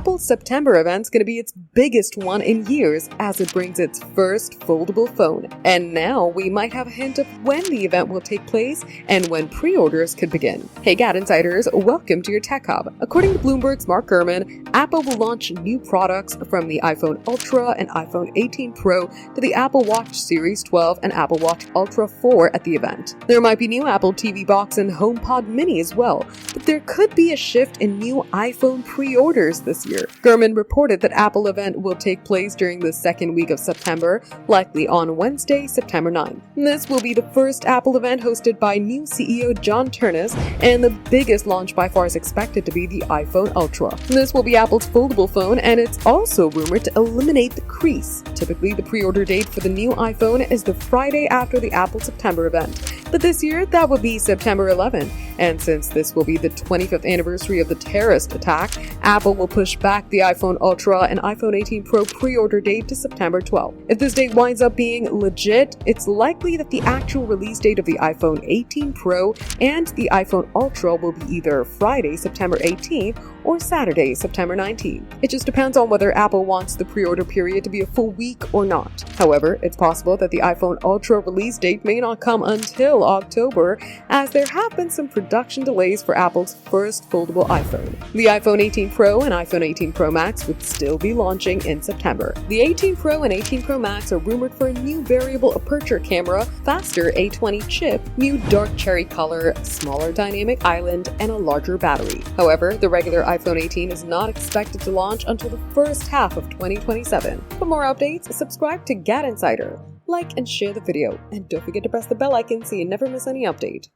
Apple's September event's going to be its biggest one in years as it brings its first foldable phone. And now we might have a hint of when the event will take place and when pre-orders could begin. Hey GadInsiders, welcome to your Tech Hub. According to Bloomberg's Mark Gurman, Apple will launch new products from the iPhone Ultra and iPhone 18 Pro to the Apple Watch Series 12 and Apple Watch Ultra 4 at the event. There might be new Apple TV Box and HomePod Mini as well, but there could be a shift in new iPhone pre-orders this year. Gurman reported that Apple event will take place during the second week of September, likely on Wednesday, September 9th. This will be the first Apple event hosted by new CEO John Ternus, and the biggest launch by far is expected to be the iPhone Ultra. This will be Apple's foldable phone, and it's also rumored to eliminate the crease. Typically, the pre-order date for the new iPhone is the Friday after the Apple September event, but this year that would be September 11th. And since this will be the 25th anniversary of the terrorist attack, Apple will push back the iPhone Ultra and iPhone 18 Pro pre-order date to September 12th. If this date winds up being legit, it's likely that the actual release date of the iPhone 18 Pro and the iPhone Ultra will be either Friday, September 18th or Saturday, September 19th. It just depends on whether Apple wants the pre-order period to be a full week or not. However, it's possible that the iPhone Ultra release date may not come until October, as there have been some production delays for Apple's first foldable iPhone. The iPhone 18 Pro and iPhone 18 Pro Max would still be launching in September. The 18 Pro and 18 Pro Max are rumored for a new variable aperture camera, faster A20 chip, new dark cherry color, smaller dynamic island, and a larger battery. However, the regular iPhone 18 is not expected to launch until the first half of 2027. For more updates, subscribe to GadInsider, like and share the video, and don't forget to press the bell icon so you never miss any update.